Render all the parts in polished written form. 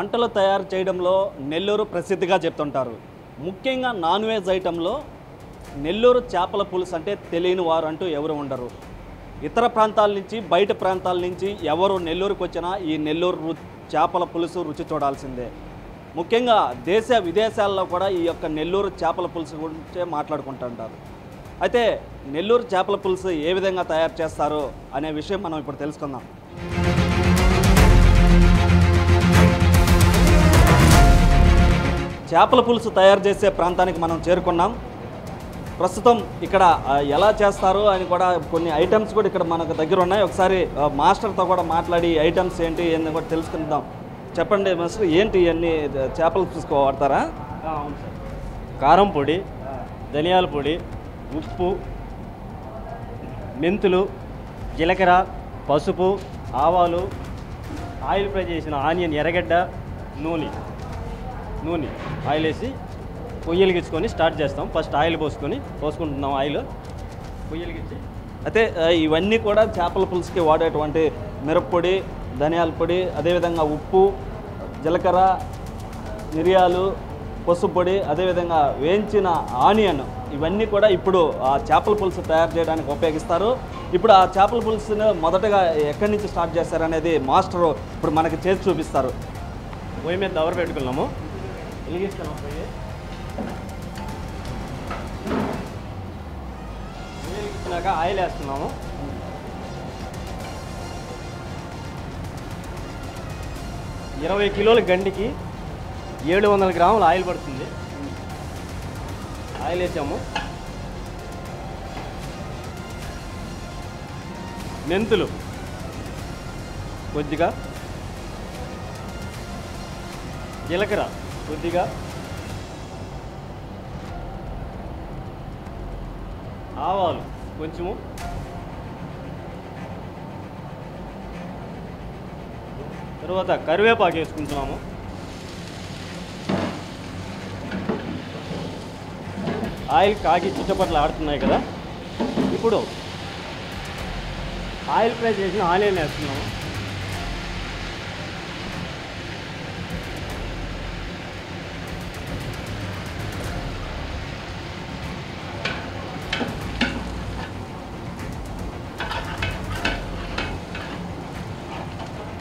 వంటలు తయారు చేయడంలో నెల్లూరు ప్రసిద్ధిగా చెప్తుంటారు. ముఖ్యంగా నాన్ వెజ్ ఐటెంలో నెల్లూరు చేపల పులుసు అంటే తెలియని వారు అంటూ ఎవరు ఉండరు. ఇతర ప్రాంతాల నుంచి బయట ప్రాంతాల నుంచి ఎవరు నెల్లూరుకు వచ్చినా ఈ నెల్లూరు చేపల పులుసు రుచి చూడాల్సిందే. ముఖ్యంగా దేశ విదేశాల్లో కూడా ఈ యొక్క నెల్లూరు చేపల పులుసు గురించే మాట్లాడుకుంటుంటారు. అయితే నెల్లూరు చేపల పులుసు ఏ విధంగా తయారు చేస్తారో అనే విషయం మనం ఇప్పుడు తెలుసుకుందాం. చేపల పులుసు తయారు చేసే ప్రాంతానికి మనం చేరుకున్నాం. ప్రస్తుతం ఇక్కడ ఎలా చేస్తారు అని కూడా కొన్ని ఐటమ్స్ కూడా ఇక్కడ మనకు దగ్గర ఉన్నాయి. ఒకసారి మాస్టర్తో కూడా మాట్లాడి ఐటమ్స్ ఏంటి అని కూడా తెలుసుకుందాం. చెప్పండి మాస్టర్, ఏంటి ఇవన్నీ చేపల పులుసు వాడతారా? అవును సార్. కారం పొడి, ధనియాల పొడి, ఉప్పు, మెంతులు, జీలకర్ర, పసుపు, ఆవాలు, ఆయిల్ ఫ్రై చేసిన ఆనియన్, ఎర్రగడ్డ, నూనె ఆయిల్ వేసి పొయ్యలిగించుకొని స్టార్ట్ చేస్తాం. ఫస్ట్ ఆయిల్ పోసుకుంటున్నాం. ఆయిల్ పొయ్యలిగించి అయితే ఇవన్నీ కూడా చేపల పులుసుకి వాడేటువంటి మిరప్పొడి, ధనియాల పొడి, అదేవిధంగా ఉప్పు, జీలకర్ర, మిరియాలు, పసుపు పొడి, అదేవిధంగా వేయించిన ఆనియన్, ఇవన్నీ కూడా ఇప్పుడు ఆ చేపల పులుసు తయారు చేయడానికి ఉపయోగిస్తారు. ఇప్పుడు ఆ చేపల పులుసును మొదటగా ఎక్కడి నుంచి స్టార్ట్ చేస్తారనేది మాస్టరు ఇప్పుడు మనకి చేసి చూపిస్తారు. పొయ్యి మీద దవర పెట్టుకున్నాము, వెలిగిస్తున్నాం. పొయ్యి వెలిగించినాక ఆయిల్ వేస్తున్నాము. ఇరవై కిలోల గండికి 700 గ్రాముల ఆయిల్ పడుతుంది. ఆయిల్ వేసాము. మెంతులు కొద్దిగా, జీలకర్ర కొద్దిగా, ఆవాలు కొంచెము, తర్వాత కరివేపాకు వేసుకుంటున్నాము. ఆయిల్ కాగి చిట్టపట్లు ఆడుతున్నాయి కదా, ఇప్పుడు ఆయిల్ ఫ్రై చేసిన ఆనియన్ వేస్తున్నాము.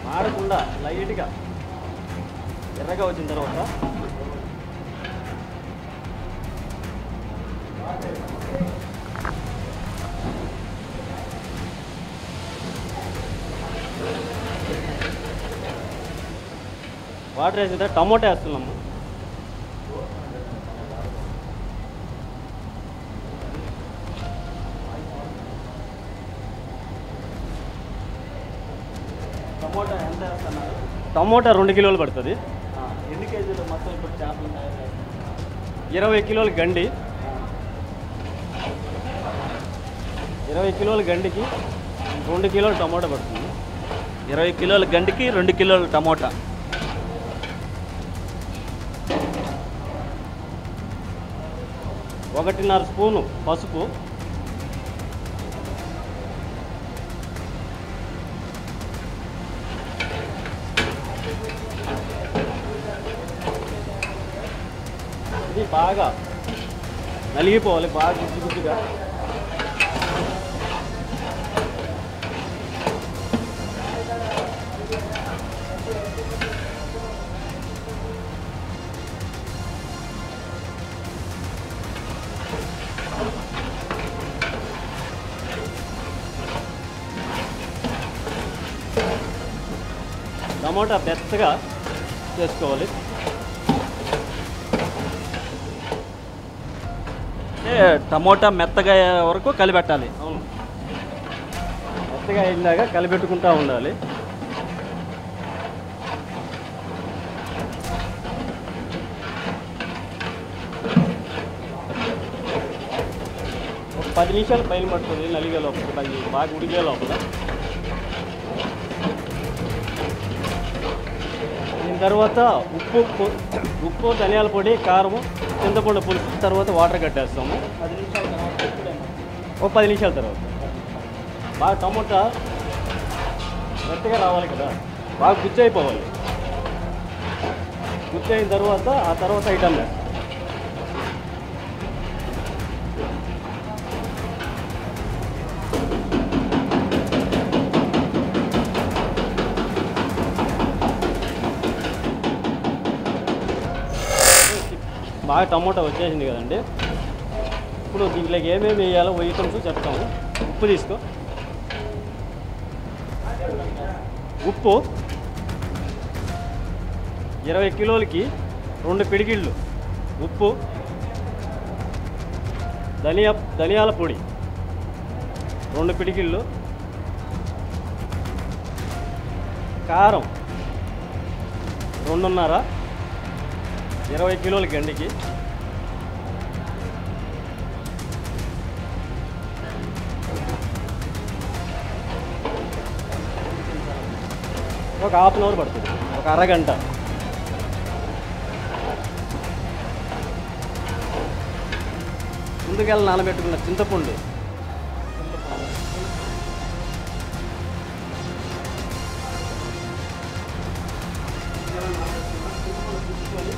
మాడకుండా లైట్గా ఎర్రగా వచ్చిన తర్వాత వాటర్ వేసిన టమోటా వేస్తున్నాము. టమోటా ఎంత వేస్తున్నారు? టమోటా 2 కిలోలు పడుతుంది. ఎన్ని కేజీలు మొత్తం ఇప్పుడు చేపలు తయారు చేస్తారు? 20 కిలోల గండి. 20 కిలోల గండికి 2 కిలోల టమోటా పడుతుంది. 20 కిలోల గండికి 2 కిలోల టమోటా. ఒకటిన్నర స్పూను పసుపు, ఇది బాగా నలిగిపోవాలి, బాగా గుజ్జుగా. టమోటా మెత్తగా చేసుకోవాలి. టమోటా మెత్తగా అయ్యే వరకు కలిపెట్టాలి. అవును, మెత్తగా అయిందాక కలిపెట్టుకుంటూ ఉండాలి. ఒక 10 నిమిషాలు పైన పడుతుంది నలిగే లోపల, బాగా ఉడికే లోపల. దీని తర్వాత ఉప్పు, ధనియాల పొడి, కారము, చింతపండు పులుసు, తర్వాత వాటర్ కట్టేస్తాము. 10 నిమిషాల తర్వాత ఒక 10 నిమిషాల తర్వాత బాగా టమోటా మెత్తగా రావాలి కదా, బాగా గుజ్జు అయిపోవాలి. గుజ్జు అయిన తర్వాత ఆ తర్వాత ఐటమ్ వేస్తాం. బాగా టమోటా వచ్చేసింది కదండి. ఇప్పుడు దీంట్లోకి ఏమేమి వేయాలో ఐటమ్స్ చెప్తాము. ఉప్పు తీసుకో. ఉప్పు 20 కిలోలకి 2 పిడికిళ్ళు ఉప్పు. ధనియాల పొడి 2 పిడికిళ్ళు. కారం 2.5 20 కిలోల గండికి. ఒక హాఫ్ అన్ అవర్ పడుతుంది, ఒక అరగంట. ముందుకెళ్ళి నానబెట్టుకున్న చింతపండు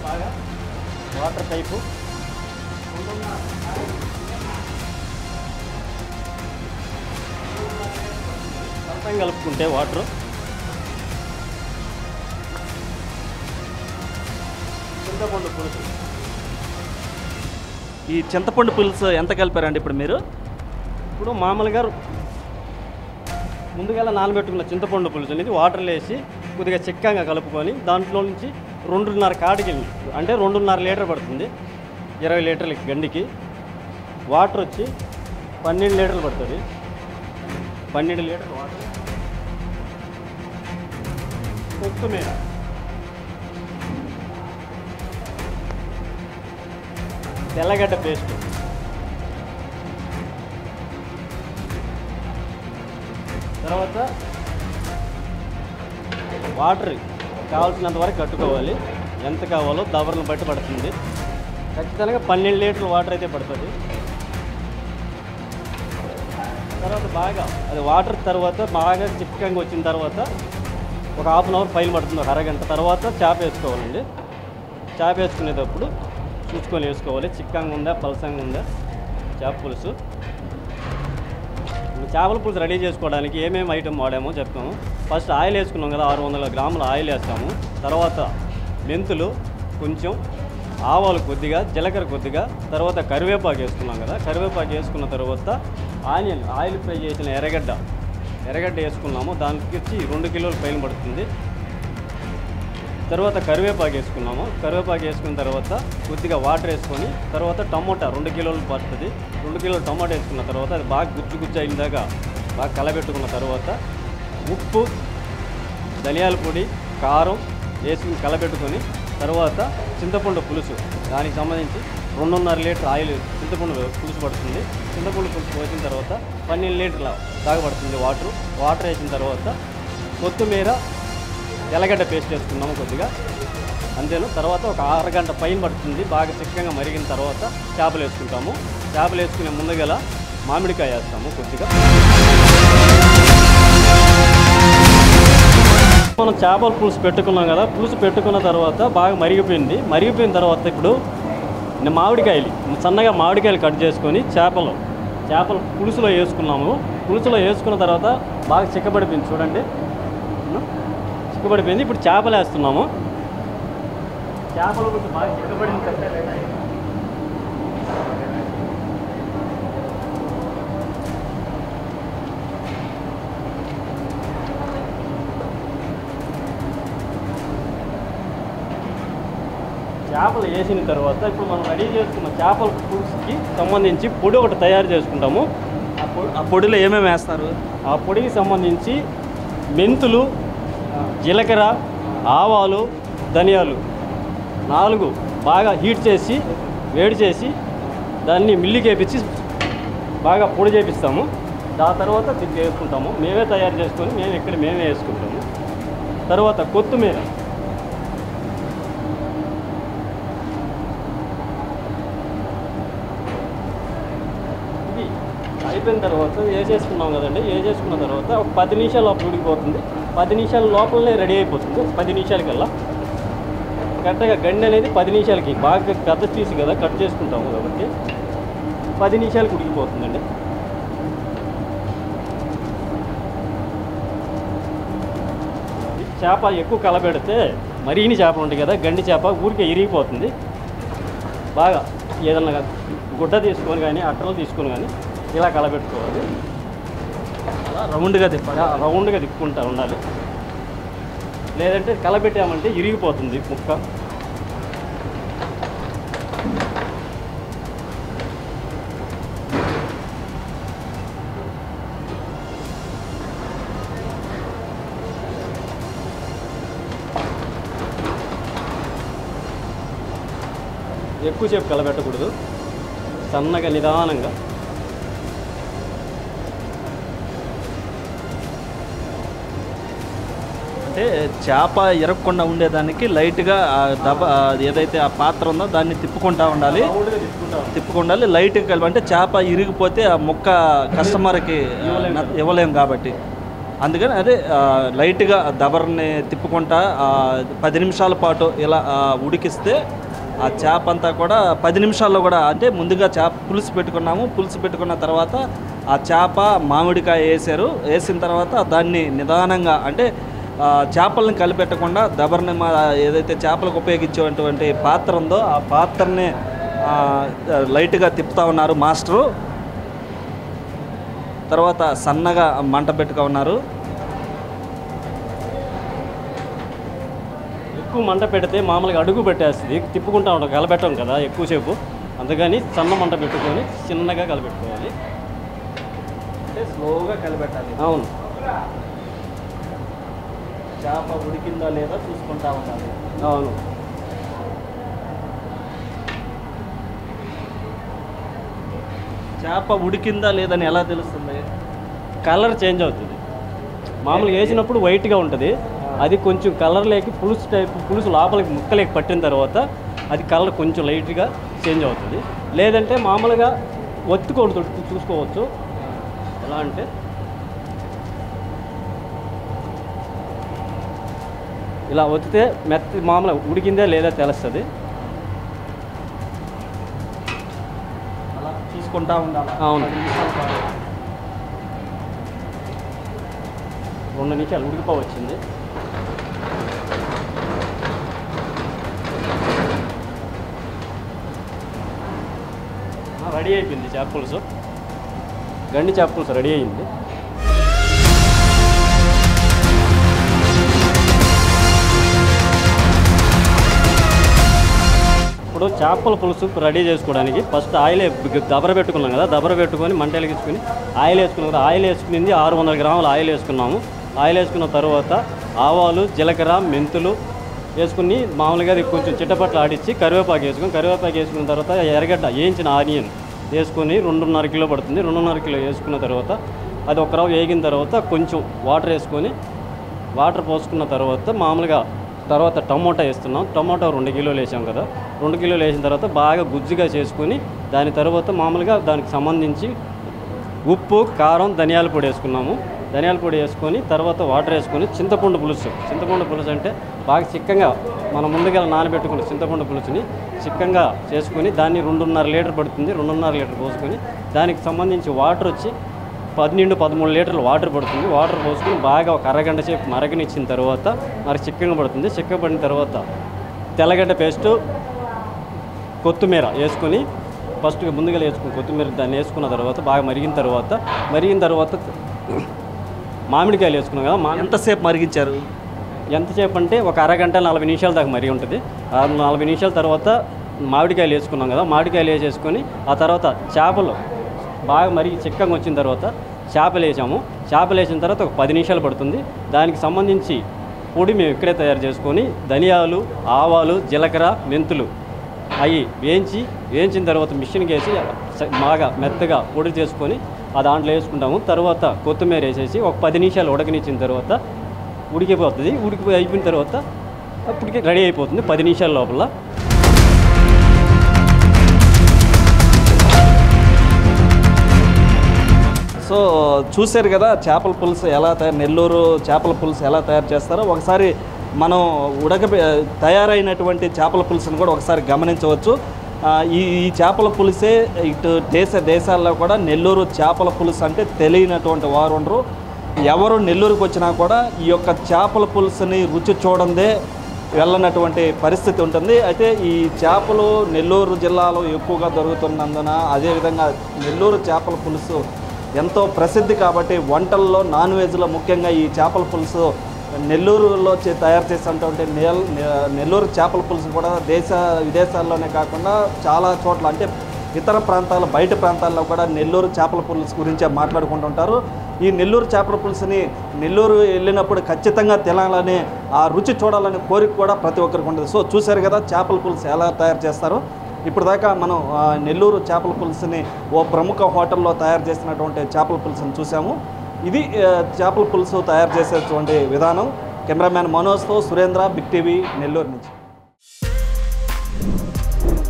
బాగా వాటర్ టైపు మొత్తం కలుపుకుంటే వాటర్ చింతపండు పులుసు. ఈ చింతపండు పులుసు ఎంత కలిపారండి ఇప్పుడు మీరు? ఇప్పుడు మామూలుగా ముందుగా నానబెట్టుకున్న చింతపండు పులుసు అనేది వాటర్లో వేసి కొద్దిగా చిక్కగా కలుపుకొని దాంట్లో నుంచి 2.5 కాడికి అంటే 2.5 లీటర్ పడుతుంది. 20 లీటర్లకి గండికి. వాటర్ వచ్చి 12 లీటర్లు పడుతుంది. 12 లీటర్లు వాటర్. కొత్తిమీర తెల్లగడ్డ పేస్ట్ తర్వాత వాటర్ కావాల్సినంత వరకు కట్టుకోవాలి. ఎంత కావాలో దబర్లను బట్టి పడుతుంది. ఖచ్చితంగా 12 లీటర్ల వాటర్ అయితే పడుతుంది. తర్వాత బాగా అది వాటర్ తర్వాత బాగా చిక్కగా వచ్చిన తర్వాత ఒక హాఫ్ అన్ అవర్ ఫైల్ పడుతుంది, ఒక అరగంట. తర్వాత చేప వేసుకోవాలండి. చేప వేసుకునేటప్పుడు చూసుకొని వేసుకోవాలి, చిక్కగా ఉందా పలసంగా ఉందా చేప పులుసు. చేపల పులుసు రెడీ చేసుకోవడానికి ఏమేమి ఐటమ్ వాడామో చెప్తాము. ఫస్ట్ ఆయిల్ వేసుకున్నాం కదా, 600 గ్రాముల ఆయిల్ వేస్తాము. తర్వాత మెంతులు కొంచెం, ఆవాలు కొద్దిగా, జీలకర్ర కొద్దిగా, తర్వాత కరివేపాకు వేసుకున్నాం కదా. కరివేపాకు వేసుకున్న తర్వాత ఆనియన్ ఆయిల్ ఫ్రై చేసిన ఎర్రగడ్డ వేసుకున్నాము. దానికి వచ్చి 2 కిలోల పైన పడుతుంది. తర్వాత కరివేపాకు వేసుకున్నాము. కరివేపాకు వేసుకున్న తర్వాత కొద్దిగా వాటర్ వేసుకొని తర్వాత టమోటా 2 కిలోలు పడుతుంది. 2 కిలోలు టమోటా వేసుకున్న తర్వాత అది బాగా గుజ్జు అయిన దాకా బాగా కలబెట్టుకున్న తర్వాత ఉప్పు, ధనియాల పొడి, కారం వేసుకుని కలబెట్టుకొని తర్వాత చింతపండు పులుసు, దానికి సంబంధించి 2.5 లీటర్ ఆయిల్ చింతపండు పులుసు పడుతుంది. చింతపండు పులుసు పోసిన తర్వాత 12 లీటర్ల దాకా పడుతుంది వాటర్ వేసిన తర్వాత కొత్తిమీర, తెల్లగడ్డ పేస్ట్ వేసుకున్నాము కొద్దిగా, అంతేను. తర్వాత ఒక అరగంట పైన పడుతుంది. బాగా చిక్కగా మరిగిన తర్వాత చేపలు వేసుకుంటాము. చేపలు వేసుకునే ముందుగల మామిడికాయ వేస్తాము కొద్దిగా. మనం చేపల పులుసు పెట్టుకున్నాం కదా, పులుసు పెట్టుకున్న తర్వాత బాగా మరిగిపోయిన తర్వాత ఇప్పుడు మామిడికాయలు సన్నగా మామిడికాయలు కట్ చేసుకొని చేపలు పులుసులో వేసుకున్నాము. పులుసులో వేసుకున్న తర్వాత బాగా చిక్కబడిపోయింది చూడండి, చిక్కబడిపోయింది. ఇప్పుడు చేపలు వేస్తున్నాము. చేపల పులుసు బాగా చిక్కబడిన చేపలు వేసిన తర్వాత ఇప్పుడు మనం రెడీ చేసుకున్న చేపల పులుసుకి సంబంధించి పొడి ఒకటి తయారు చేసుకుంటాము. ఆ పొడిలో ఏమేమి వేస్తారు? ఆ పొడికి సంబంధించి మెంతులు, జీలకర్ర, ఆవాలు, ధనియాలు 4 బాగా హీట్ చేసి వేడి చేసి దాన్ని మిల్లికి వేపించి బాగా పొడి చేపిస్తాము. దాని తర్వాత దీన్ని వేసుకుంటాము. మేమే తయారు చేసుకొని మేమే వేసుకుంటాము. తర్వాత కొత్తిమీర, ఇది అయిపోయిన తర్వాత వేసేసుకున్నాం కదండి. వేసేసుకున్న తర్వాత ఒక 10 నిమిషాలు లోపల ఉడికిపోతుంది. 10 నిమిషాల లోపలనే రెడీ అయిపోతుంది. 10 నిమిషాలకల్లా కరెక్ట్గా గండి అనేది 10 నిమిషాలకి బాగా పెద్ద పీసు కదా కట్ చేసుకుంటాము కాబట్టి 10 నిమిషాలకి ఉడికిపోతుందండి. చేప ఎక్కువ కలబెడితే మరీని చేపలు ఉంటాయి కదా, గండి చేప ఊరికే ఇరిగిపోతుంది. బాగా ఏదన్నా గుడ్డ తీసుకొని కానీ అట్టలు తీసుకొని కానీ ఇలా కలబెట్టుకోవాలి. అలా రౌండ్గా రౌండ్గా తిప్పుకుంటూ ఉండాలి, లేదంటే కలబెట్టామంటే ఇరిగిపోతుంది ముక్క. ఎక్కువసేపు కలబెట్టకూడదు, సన్నగా నిదానంగా. అంటే చేప ఇరగకుండా ఉండేదానికి లైట్గా ఏదైతే ఆ పాత్ర ఉందో దాన్ని తిప్పుకుంటా ఉండాలి, తిప్పుకుండాలి లైట్గా కలిపి. అంటే చేప ఇరిగిపోతే ఆ ముక్క కస్టమర్కి ఇవ్వలేము కాబట్టి అందుకని అదే లైట్గా దబర్ని తిప్పుకుంటా 10 నిమిషాల పాటు ఇలా ఉడికిస్తే ఆ చేప అంతా కూడా 10 నిమిషాల్లో కూడా, అంటే ముందుగా చేప పులుసు పెట్టుకున్నాము, పులుసు పెట్టుకున్న తర్వాత ఆ చేప మామిడికాయ వేసిన తర్వాత దాన్ని నిదానంగా, అంటే చేపలను కలిపెట్టకుండా దబర్ని ఏదైతే చేపలకు ఉపయోగించేటువంటి పాత్ర ఉందో ఆ పాత్రని లైట్గా తిప్పుతూ ఉన్నారు మాస్టరు. తర్వాత సన్నగా మంట పెట్టుకు ఉన్నారు. ఎక్కువ మంట పెడితే మామూలుగా అడుగు పెట్టేస్తుంది, తిప్పుకుంటా ఉంటాం, కలబెట్టం కదా ఎక్కువసేపు. అందుకని సన్న మంట పెట్టుకొని చిన్నగా కలబెట్టుకోవాలి, అంటే స్లోగా కలిపెట్టాలి. అవును, చేప ఉడికిందా లేదా చూసుకుంటా ఉండాలి. అవును. చేప ఉడికిందా లేదని ఎలా తెలుస్తుంది? కలర్ చేంజ్ అవుతుంది. మామూలుగా వేసినప్పుడు వైట్గా ఉంటుంది, అది కొంచెం కలర్ లేక పులుసు టైప్, పులుసు లోపలికి ముక్కలేక పట్టిన తర్వాత అది కలర్ కొంచెం లైట్గా చేంజ్ అవుతుంది. లేదంటే మామూలుగా ఒత్తుకోడు చూసుకోవచ్చు. ఎలా అంటే ఇలా ఒత్తితే మెత్త మామూలుగా ఉడికిందే లేదా తెలుస్తుంది. అలా చూసుకుంటా ఉండాలి. అవును, 2 నిమిషాలు ఉడికిపోవచ్చింది. రెడీ అయిపోయింది చేప పులుసు, గండి చేప పులుసు రెడీ అయింది. ఇప్పుడు చేపల పులుసు రెడీ చేసుకోవడానికి ఫస్ట్ ఆయిల్ దబర పెట్టుకున్నాం కదా, దబర పెట్టుకొని మంట వెలిగించుకొని ఆయిల్ వేసుకున్నాం కదా. ఆయిల్ వేసుకునింది 600 గ్రాముల ఆయిల్ వేసుకున్నాము. ఆయిల్ వేసుకున్న తర్వాత ఆవాలు, జీలకర్ర, మెంతులు వేసుకుని మామూలుగా అది కొంచెం చిట్టపట్లు ఆడించి కరివేపాకు వేసుకున్న తర్వాత ఎర్రగడ్డ వేయించిన ఆనియన్ వేసుకొని 2.5 కిలో పడుతుంది. 2.5 కిలో వేసుకున్న తర్వాత అది ఒక రవ్వ వేగిన తర్వాత కొంచెం వాటర్ వేసుకొని, వాటర్ పోసుకున్న తర్వాత మామూలుగా తర్వాత టమోటా వేస్తున్నాం. టమోటా 2 కిలోలు వేసాం కదా, 2 కిలోలు వేసిన తర్వాత బాగా గుజ్జుగా చేసుకొని దాని తర్వాత మామూలుగా దానికి సంబంధించి ఉప్పు, కారం, ధనియాల పొడి వేసుకున్నాము. ధనియాల పొడి వేసుకొని తర్వాత వాటర్ వేసుకొని చింతపండు పులుసు అంటే బాగా చిక్కగా మనం ముందుగా నానబెట్టుకున్న చింతపండు పులుసుని చిక్కగా చేసుకొని దాన్ని 2.5 లీటర్ పడుతుంది. 2.5 లీటర్ పోసుకొని దానికి సంబంధించి వాటర్ వచ్చి 13 లీటర్లు వాటర్ పడుతుంది. వాటర్ పోసుకొని బాగా ఒక అరగంట సేపు మరగనిచ్చిన తర్వాత మరి చిక్కగా పడుతుంది. చిక్కగా పడిన తర్వాత తెల్లగడ్డ పేస్టు, కొత్తిమీర వేసుకొని ఫస్ట్ ముందుగా వేసుకుని కొత్తిమీర దాన్ని వేసుకున్న తర్వాత బాగా మరిగిన తర్వాత మామిడికాయలు వేసుకున్నాం కదా. ఎంతసేపు మరిగించారు? ఎంతసేపు అంటే ఒక అరగంట 40 నిమిషాల దాకా మరిగి ఉంటుంది. 40 నిమిషాల తర్వాత మామిడికాయలు వేసుకున్నాం కదా, మామిడికాయలు వేసేసుకొని ఆ తర్వాత చేపలు బాగా మరిగి చిక్కగా వచ్చిన తర్వాత చేపలు వేసాము. చేపలు వేసిన తర్వాత ఒక 10 నిమిషాలు పడుతుంది. దానికి సంబంధించి పొడి మేము ఇక్కడే తయారు చేసుకొని ధనియాలు, ఆవాలు, జీలకర్ర, మెంతులు అవి వేయించిన తర్వాత మిషన్కి వేసి బాగా మెత్తగా పొడి చేసుకొని ఆ దాంట్లో వేసుకుంటాము. తర్వాత కొత్తిమీర వేసేసి ఒక 10 నిమిషాలు ఉడకనిచ్చిన తర్వాత ఉడికిపోతుంది. అయిపోయిన తర్వాత అప్పటికి రెడీ అయిపోతుంది 10 నిమిషాల లోపల. సో చూశారు కదా చేపల పులుసు ఎలా నెల్లూరు చేపల పులుసు ఎలా తయారు చేస్తారో. ఒకసారి మనం తయారైనటువంటి చేపల పులుసును కూడా ఒకసారి గమనించవచ్చు. ఈ చేపల పులుసే ఇటు దేశాల్లో కూడా నెల్లూరు చేపల పులుసు అంటే తెలియనటువంటి వారు ఉండరు. ఎవరు నెల్లూరుకు వచ్చినా కూడా ఈ యొక్క చేపల పులుసుని రుచి చూడందే వెళ్ళనటువంటి పరిస్థితి ఉంటుంది. అయితే ఈ చేపలు నెల్లూరు జిల్లాలో ఎక్కువగా దొరుకుతున్నందున, అదేవిధంగా నెల్లూరు చేపల పులుసు ఎంతో ప్రసిద్ధి కాబట్టి వంటల్లో నాన్ వెజ్లో ముఖ్యంగా ఈ చేపల పులుసు నెల్లూరులో తయారు చేసినటువంటి నెల్లూరు చేపల పులుసు కూడా విదేశాల్లోనే కాకుండా చాలా చోట్ల అంటే ఇతర ప్రాంతాలు బయట ప్రాంతాల్లో కూడా నెల్లూరు చేపల పులుసు గురించే మాట్లాడుకుంటుంటారు. ఈ నెల్లూరు చేపల పులుసుని నెల్లూరు వెళ్ళినప్పుడు ఖచ్చితంగా తినాలని, ఆ రుచి చూడాలని కోరిక కూడా ప్రతి ఒక్కరికి ఉంటుంది. సో చూశారు కదా చేపల పులుసు ఎలా తయారు చేస్తారో. ఇప్పుడు దాకా మనం నెల్లూరు చేపల పులుసుని ఓ ప్రముఖ హోటల్లో తయారు చేసినటువంటి చేపల పులుసుని చూసాము. ఇది చేపల పులుసు తయారు చేసేటువంటి విధానం. కెమెరామ్యాన్ మనోజ్తో సురేంద్ర, బిగ్ టీవీ, నెల్లూరు నుంచి.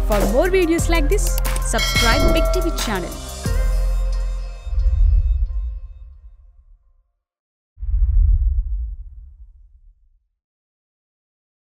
For more videos like this, subscribe Big TV channel.